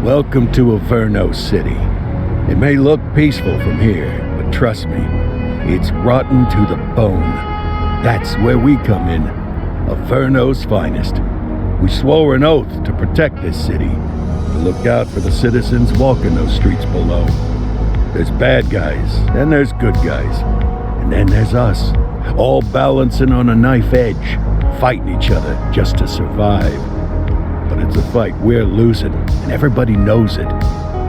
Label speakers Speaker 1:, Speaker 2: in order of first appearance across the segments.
Speaker 1: Welcome to Averno City. It may look peaceful from here, but trust me, it's rotten to the bone. That's where we come in, Averno's finest. We swore an oath to protect this city, to look out for the citizens walking those streets below. There's bad guys, and there's good guys, and then there's us, all balancing on a knife edge, fighting each other just to survive. But it's a fight we're losing, and everybody knows it.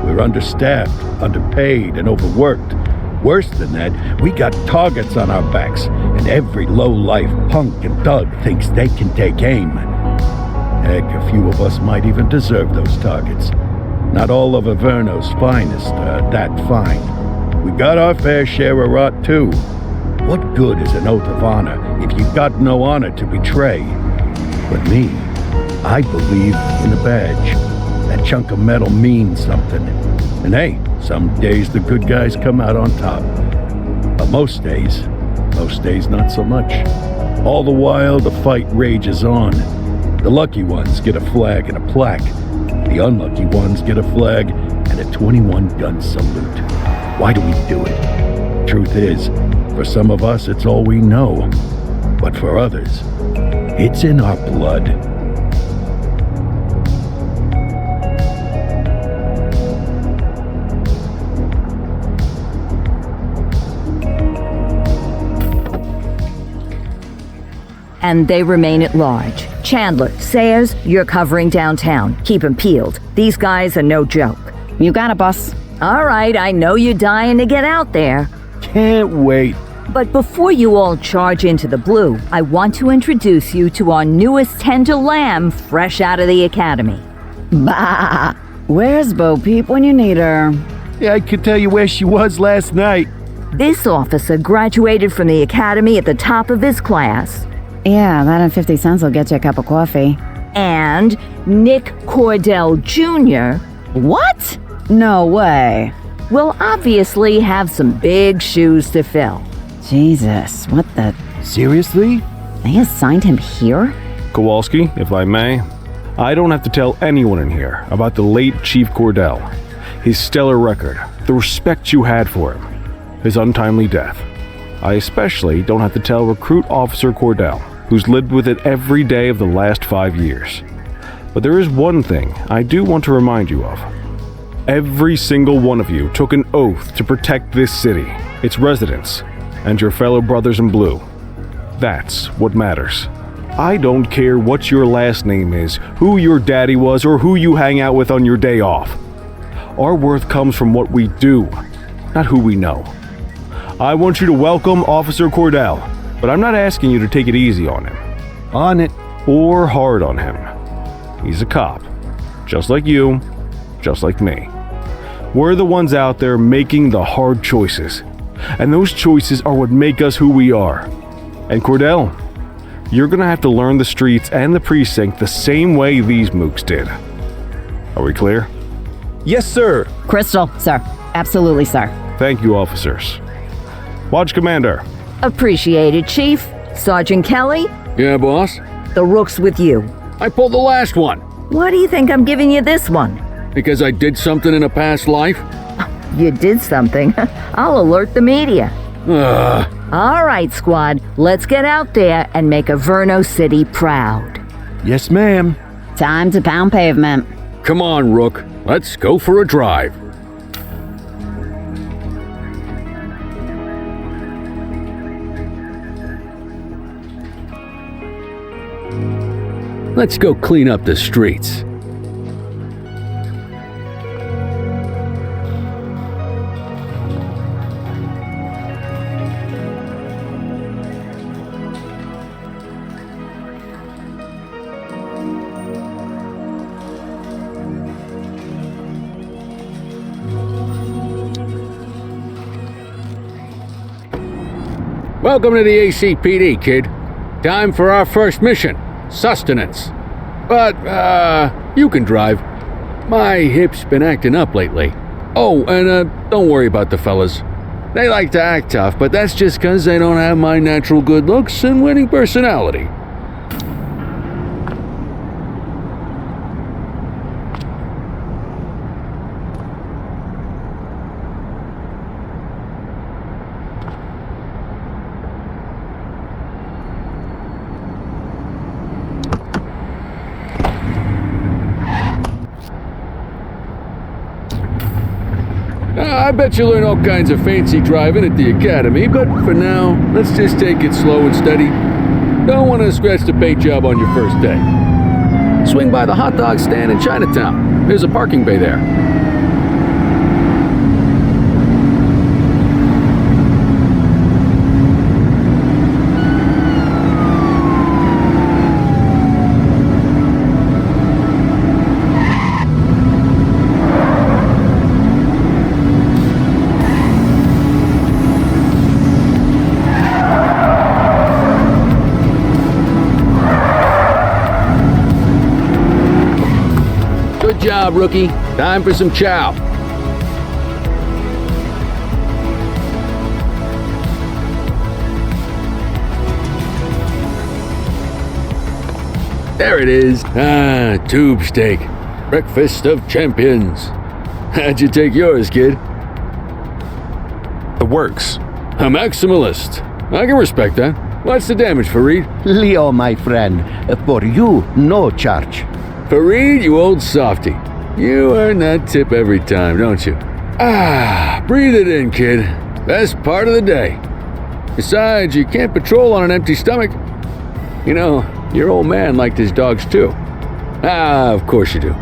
Speaker 1: We're understaffed, underpaid, and overworked. Worse than that, we got targets on our backs, and every low-life punk and thug thinks they can take aim. Heck, a few of us might even deserve those targets. Not all of Averno's finest are that fine. We got our fair share of rot, too. What good is an oath of honor if you got no honor to betray? But me, I believe in the badge. That chunk of metal means something. And hey, some days the good guys come out on top. But most days not so much. All the while, the fight rages on. The lucky ones get a flag and a plaque. The unlucky ones get a flag and a 21-gun salute. Why do we do it? Truth is, for some of us, it's all we know. But for others, it's in our blood.
Speaker 2: And they remain at large. Chandler, Sayers, you're covering downtown. Keep 'em peeled. These guys are no joke.
Speaker 3: You got it, boss.
Speaker 2: All right, I know you're dying to get out there.
Speaker 1: Can't wait.
Speaker 2: But before you all charge into the blue, I want to introduce you to our newest tender lamb fresh out of the academy.
Speaker 3: Bah! Where's Bo Peep when you need her?
Speaker 1: Yeah, I could tell you where she was last night.
Speaker 2: This officer graduated from the academy at the top of his class.
Speaker 3: Yeah, that and 50 cents will get you a cup of coffee.
Speaker 2: And Nick Cordell Jr.
Speaker 3: What? No way.
Speaker 2: will obviously have some big shoes to fill.
Speaker 3: Jesus, what the...
Speaker 1: Seriously?
Speaker 3: They assigned him here?
Speaker 4: Kowalski, if I may, I don't have to tell anyone in here about the late Chief Cordell, his stellar record, the respect you had for him, his untimely death. I especially don't have to tell Recruit Officer Cordell, who's lived with it every day of the last 5 years. But there is one thing I do want to remind you of. Every single one of you took an oath to protect this city, its residents, and your fellow brothers in blue. That's what matters. I don't care what your last name is, who your daddy was, or who you hang out with on your day off. Our worth comes from what we do, not who we know. I want you to welcome Officer Cordell, but I'm not asking you to take it easy on him.
Speaker 1: On it.
Speaker 4: Or hard on him. He's a cop. Just like you, just like me. We're the ones out there making the hard choices. And those choices are what make us who we are. And Cordell, you're gonna have to learn the streets and the precinct the same way these mooks did. Are we clear?
Speaker 1: Yes, sir.
Speaker 3: Crystal, sir. Absolutely, sir.
Speaker 4: Thank you, officers. Watch Commander.
Speaker 2: Appreciated, Chief. Sergeant Kelly,
Speaker 5: Yeah, boss?
Speaker 2: the rook's with you.
Speaker 5: I pulled the last one.
Speaker 2: Why do you think I'm giving you this one?
Speaker 5: Because I did something in a past life?
Speaker 2: You did something. I'll alert the media.
Speaker 5: Ugh.
Speaker 2: All right, squad. Let's get out there and make Averno City proud.
Speaker 1: Yes, ma'am.
Speaker 3: Time to pound pavement.
Speaker 5: Come on, Rook. Let's go for a drive. Let's go clean up the streets. Welcome to the ACPD, kid. Time for our first mission, sustenance. But, you can drive. My hip's been acting up lately. Oh, and, don't worry about the fellas. They like to act tough, but that's just 'cause they don't have my natural good looks and winning personality. I bet you learn all kinds of fancy driving at the academy, but for now, let's just take it slow and steady. Don't want to scratch the paint job on your first day. Swing by the hot dog stand in Chinatown. There's a parking bay there. Good job, rookie. Time for some chow. There it is. Ah, tube steak. Breakfast of champions. How'd you take yours, kid?
Speaker 4: The works.
Speaker 5: A maximalist. I can respect that. What's the damage, Fareed?
Speaker 6: Leo, my friend, for you, no charge.
Speaker 5: Fareed, you old softy. You earn that tip every time, don't you? Ah, breathe it in, kid. Best part of the day. Besides, you can't patrol on an empty stomach. You know, your old man liked his dogs too. Ah, of course you do.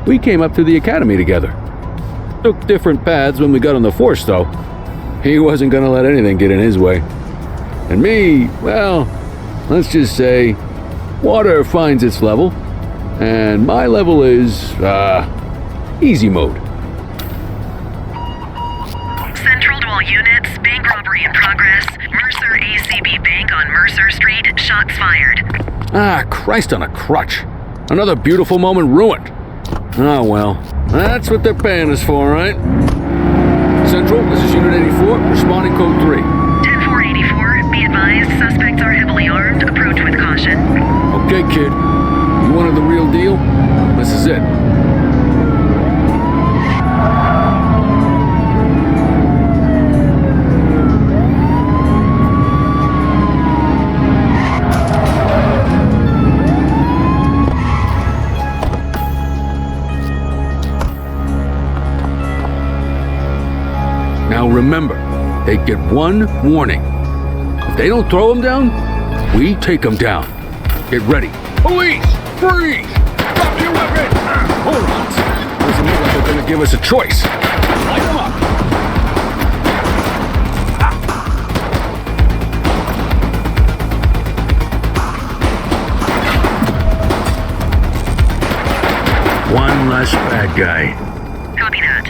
Speaker 5: We came up through the academy together. Took different paths when we got on the force, though. He wasn't gonna let anything get in his way. And me, well, let's just say, water finds its level. And my level is, easy mode.
Speaker 7: Central to all units, bank robbery in progress. Mercer ACB Bank on Mercer Street, shots fired.
Speaker 5: Ah, Christ on a crutch. Another beautiful moment ruined. Oh well, that's what they're paying us for, right? Central, this is Unit 84, responding code 3.
Speaker 7: 10-484, be advised, suspects are heavily armed, approach with caution.
Speaker 5: Okay, kid. You wanted the real deal? This is it. Now remember, they get one warning. If they don't throw them down, we take them down. Get ready. Police! Freeze! Drop your weapon! Hold on. Doesn't look like they're gonna give us a choice. Light them up! One less bad guy.
Speaker 7: Copy that.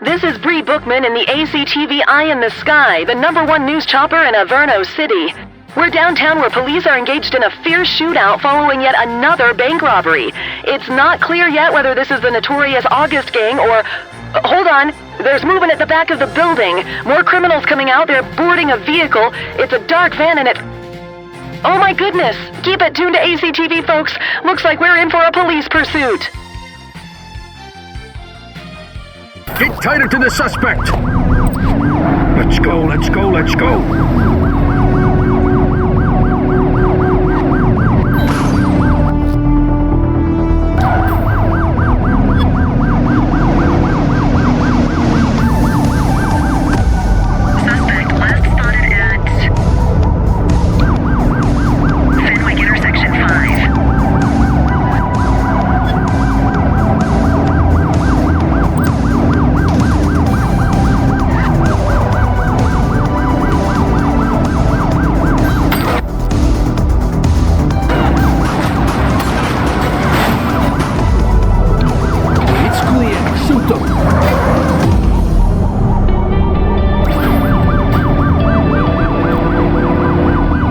Speaker 8: This is Bree Bookman in the ACTV Eye in the Sky, the #1 news chopper in Averno City. We're downtown where police are engaged in a fierce shootout following yet another bank robbery. It's not clear yet whether this is the notorious August gang or... hold on. There's movement at the back of the building. More criminals coming out. They're boarding a vehicle. It's a dark van and it's... oh my goodness! Keep it tuned to ACTV, folks. Looks like we're in for a police pursuit.
Speaker 5: Get tighter to the suspect! Let's go, let's go, let's go!
Speaker 7: Suspect last spotted at Fenwick intersection 5.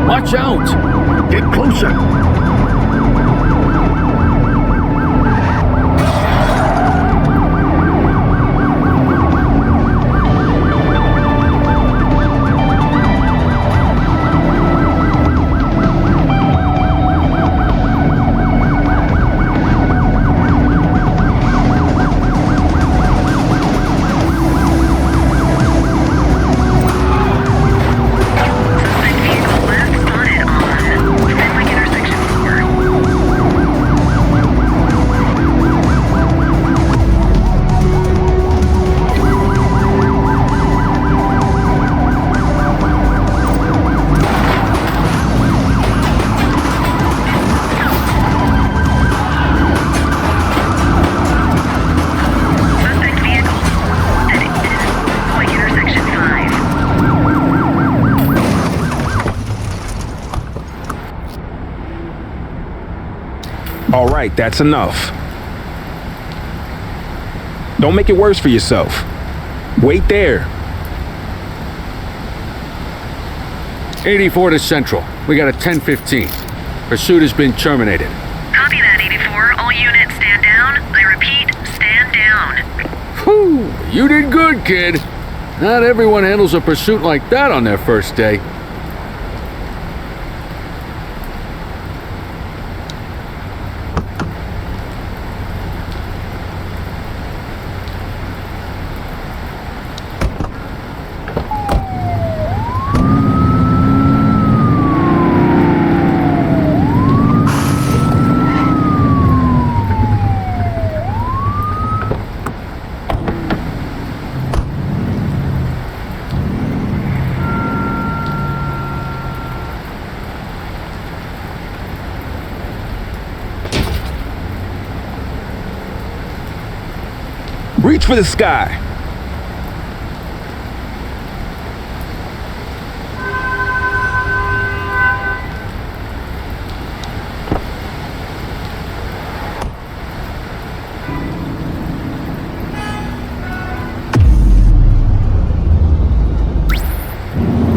Speaker 5: Watch out! Get closer!
Speaker 7: Suspect vehicle last spotted on Fenwick intersection 4.
Speaker 4: All right, that's enough. Don't make it worse for yourself. Wait there.
Speaker 5: 84 to Central. We got a 10:15. Pursuit has been terminated.
Speaker 7: Copy that, 84. All units stand down. I repeat, stand down.
Speaker 5: Whew, you did good, kid. Not everyone handles a pursuit like that on their first day.
Speaker 4: Reach for the sky.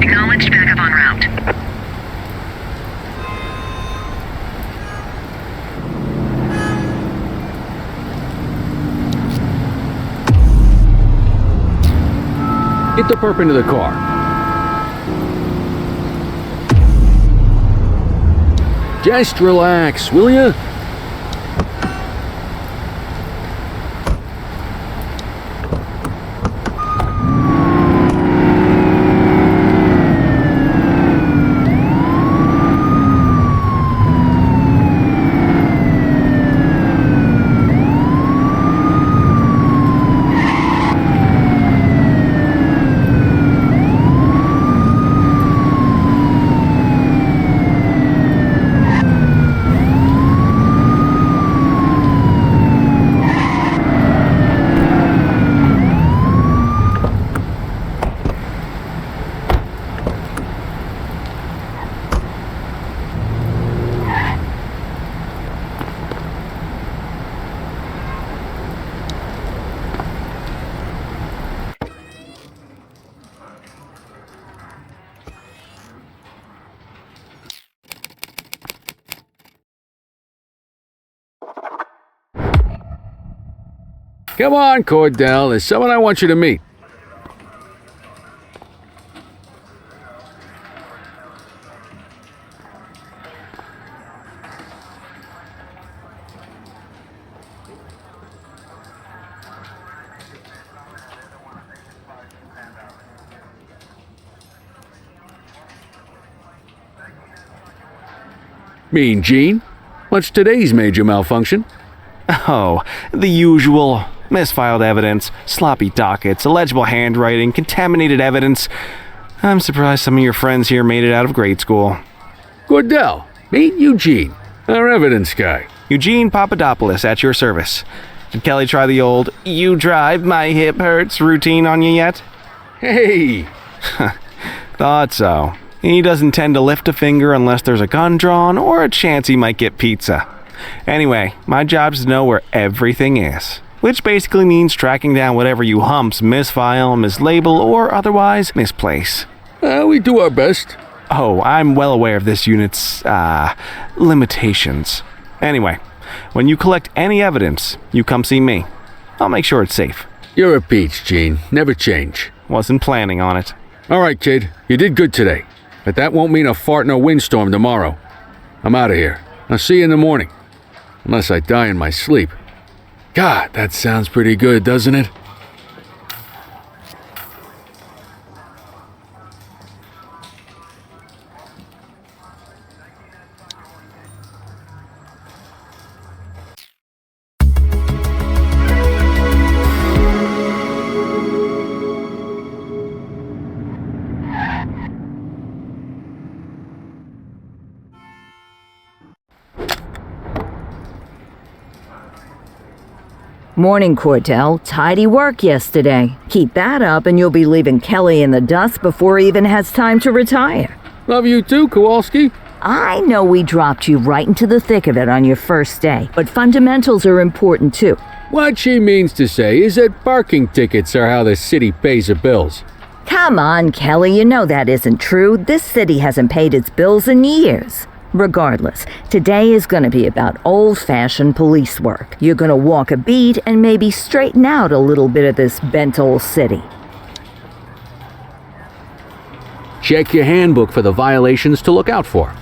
Speaker 7: Acknowledged, backup en route.
Speaker 5: Get the perp into the car. Just relax, will ya? Come on, Cordell. There's someone I want you to meet. Mean Gene? What's today's major malfunction?
Speaker 4: Oh, the usual. Misfiled evidence, sloppy dockets, illegible handwriting, contaminated evidence. I'm surprised some of your friends here made it out of grade school.
Speaker 5: Cordell, meet Eugene, our evidence guy.
Speaker 4: Eugene Papadopoulos at your service. Did Kelly try the old, "you drive, my hip hurts" routine on you yet?
Speaker 5: Hey!
Speaker 4: Thought so. He doesn't tend to lift a finger unless there's a gun drawn or a chance he might get pizza. Anyway, my job's to know where everything is, which basically means tracking down whatever you humps misfile, mislabel, or otherwise misplace.
Speaker 5: We do our best.
Speaker 4: Oh, I'm well aware of this unit's, limitations. Anyway, when you collect any evidence, you come see me. I'll make sure it's safe.
Speaker 5: You're a peach, Gene. Never change.
Speaker 4: Wasn't planning on it.
Speaker 5: All right, kid. You did good today. But that won't mean a fart in a windstorm tomorrow. I'm out of here. I'll see you in the morning. Unless I die in my sleep. God, that sounds pretty good, doesn't it?
Speaker 2: Morning, Cordell. Tidy work yesterday. Keep that up and you'll be leaving Kelly in the dust before he even has time to retire.
Speaker 5: Love you too, Kowalski.
Speaker 2: I know we dropped you right into the thick of it on your first day, but fundamentals are important too.
Speaker 5: What she means to say is that parking tickets are how the city pays the bills.
Speaker 2: Come on, Kelly, you know that isn't true. This city hasn't paid its bills in years. Regardless, today is going to be about old-fashioned police work. You're going to walk a beat and maybe straighten out a little bit of this bent old city.
Speaker 5: Check your handbook for the violations to look out for.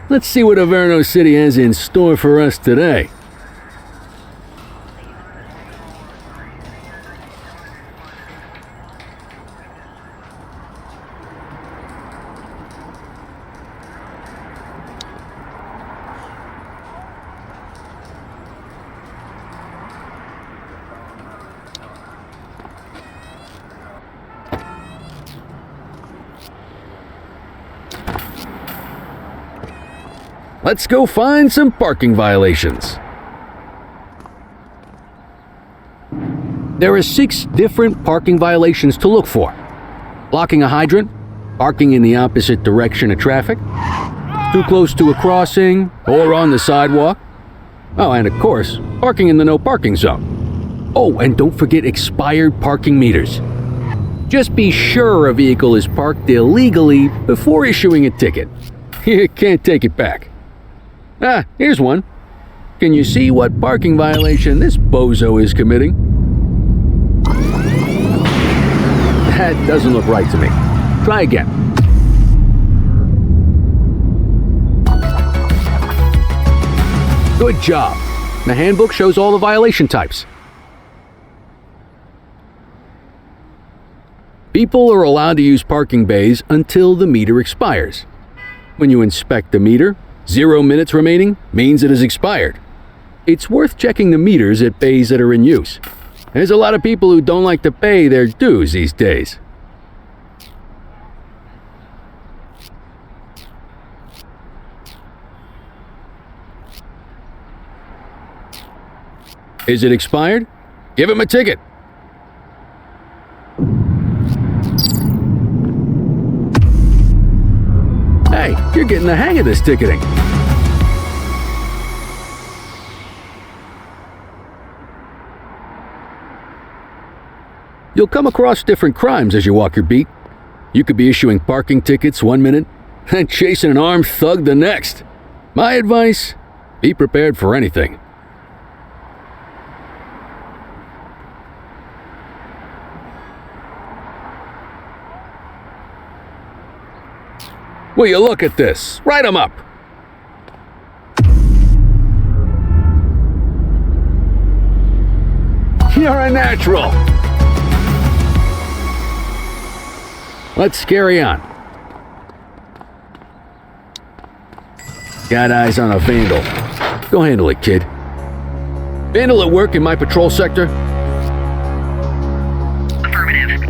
Speaker 5: Let's see what Averno City has in store for us today. Let's go find some parking violations. There are 6 different parking violations to look for. Blocking a hydrant, parking in the opposite direction of traffic, too close to a crossing or on the sidewalk. Oh, and of course, parking in the no parking zone. Oh, and don't forget expired parking meters. Just be sure a vehicle is parked illegally before issuing a ticket. You can't take it back. Ah, here's one. Can you see what parking violation this bozo is committing? That doesn't look right to me. Try again. Good job. The handbook shows all the violation types. People are allowed to use parking bays until the meter expires. When you inspect the meter, 0 minutes remaining means it has expired. It's worth checking the meters at bays that are in use. There's a lot of people who don't like to pay their dues these days. Is it expired? Give him a ticket. Hey, you're getting the hang of this ticketing. You'll come across different crimes as you walk your beat. You could be issuing parking tickets 1 minute, and chasing an armed thug the next. My advice, be prepared for anything. Will you look at this? Write 'em up. You're a natural. Let's carry on. Got eyes on a vandal. Go handle it, kid. Vandal at work in my patrol sector?
Speaker 7: Affirmative.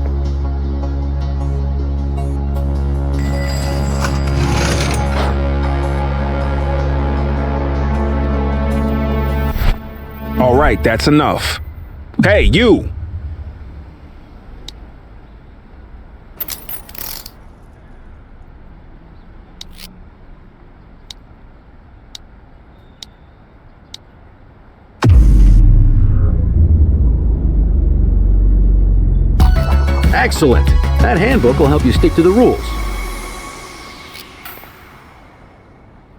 Speaker 4: All right, that's enough. Hey, you!
Speaker 5: Excellent. That handbook will help you stick to the rules.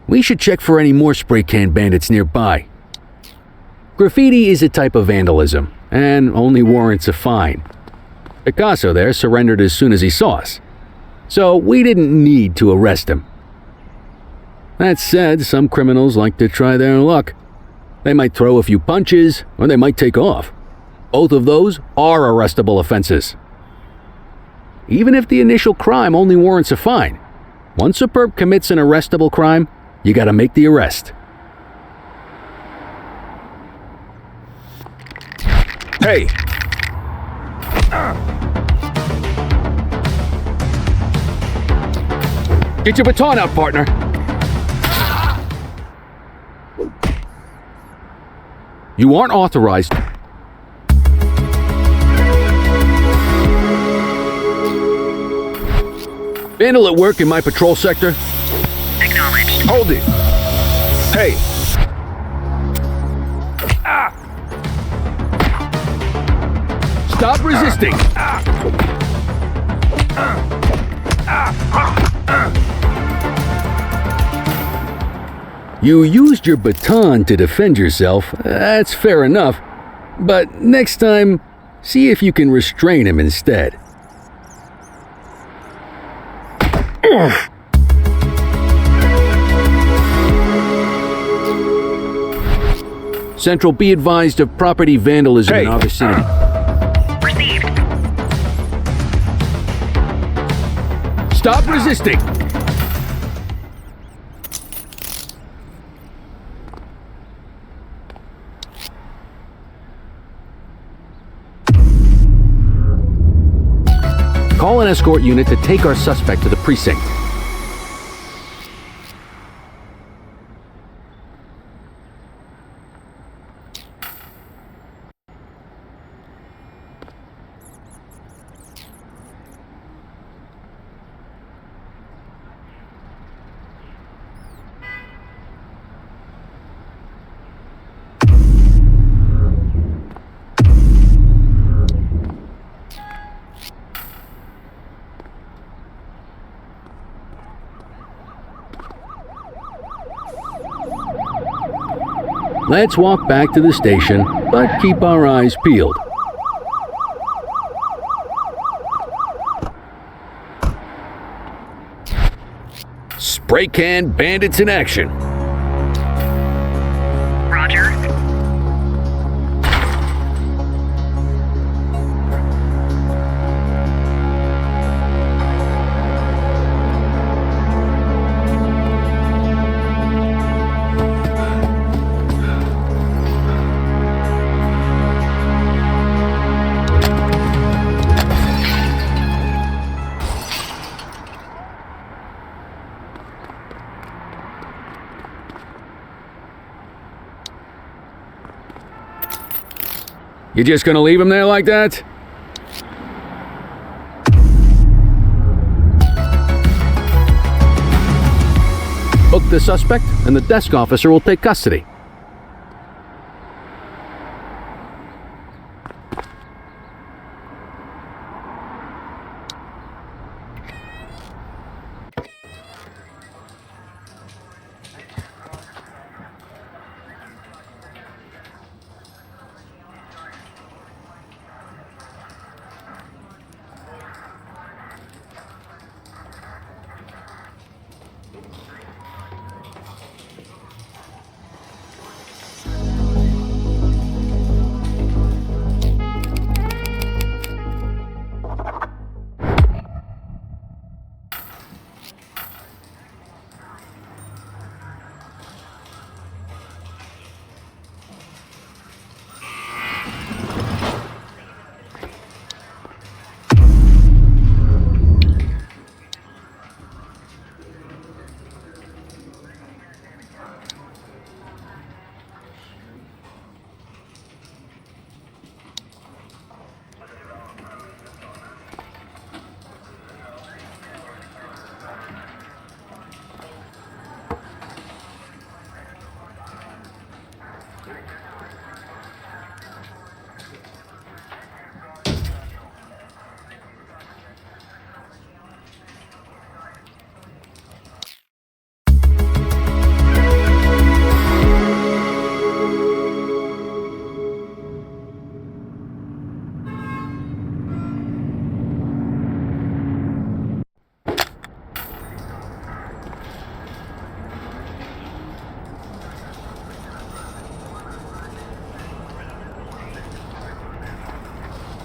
Speaker 5: We should check for any more spray can bandits nearby. Graffiti is a type of vandalism, and only warrants a fine. Picasso there surrendered as soon as he saw us, so we didn't need to arrest him. That said, some criminals like to try their luck. They might throw a few punches, or they might take off. Both of those are arrestable offenses. Even if the initial crime only warrants a fine, once a perp commits an arrestable crime, you gotta make the arrest.
Speaker 4: Hey!
Speaker 5: Get your baton out, partner. You aren't authorized. Vandal at work in my patrol sector?
Speaker 7: Acknowledged.
Speaker 4: Hold it! Hey!
Speaker 5: Stop resisting! You used your baton to defend yourself. That's fair enough. But next time, see if you can restrain him instead. Central, be advised of property vandalism in our vicinity.
Speaker 7: Received.
Speaker 5: Stop resisting! Call an escort unit to take our suspect to the precinct. Let's walk back to the station, but keep our eyes peeled. Spray can bandits in action.
Speaker 7: Roger.
Speaker 5: You just gonna leave him there like that? Book the suspect, and the desk officer will take custody.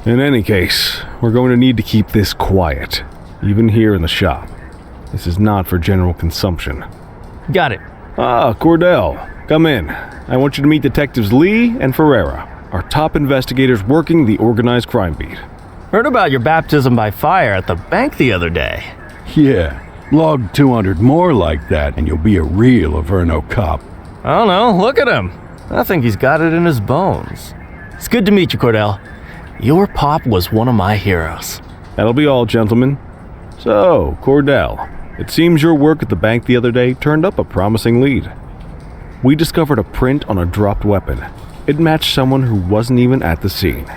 Speaker 4: In any case, we're going to need to keep this quiet, even here in the shop. This is not for general consumption.
Speaker 9: Got it.
Speaker 4: Ah, Cordell, come in. I want you to meet Detectives Lee and Ferreira, our top investigators working the organized crime beat.
Speaker 9: Heard about your baptism by fire at the bank the other day.
Speaker 1: Yeah, log 200 more like that and you'll be a real Averno cop.
Speaker 9: I don't know, look at him. I think he's got it in his bones. It's good to meet you, Cordell. Your pop was one of my heroes.
Speaker 4: That'll be all, gentlemen. So, Cordell, it seems your work at the bank the other day turned up a promising lead. We discovered a print on a dropped weapon. It matched someone who wasn't even at the scene.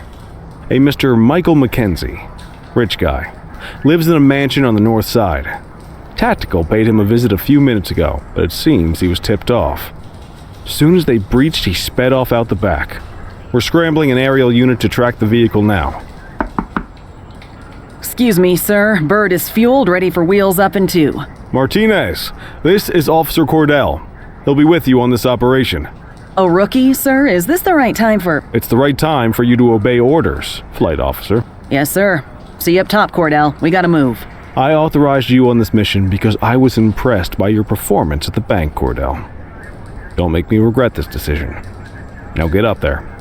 Speaker 4: A Mr. Michael Mackenzie, rich guy, lives in a mansion on the north side. Tactical paid him a visit a few minutes ago, but it seems he was tipped off. As soon as they breached, he sped off out the back. We're scrambling an aerial unit to track the vehicle now.
Speaker 3: Excuse me, sir. Bird is fueled, ready for wheels up in 2.
Speaker 4: Martinez, this is Officer Cordell. He'll be with you on this operation.
Speaker 3: A rookie, sir? Is this the right time for...
Speaker 4: It's the right time for you to obey orders, flight officer.
Speaker 3: Yes, sir. See you up top, Cordell. We gotta move.
Speaker 4: I authorized you on this mission because I was impressed by your performance at the bank, Cordell. Don't make me regret this decision. Now get up there.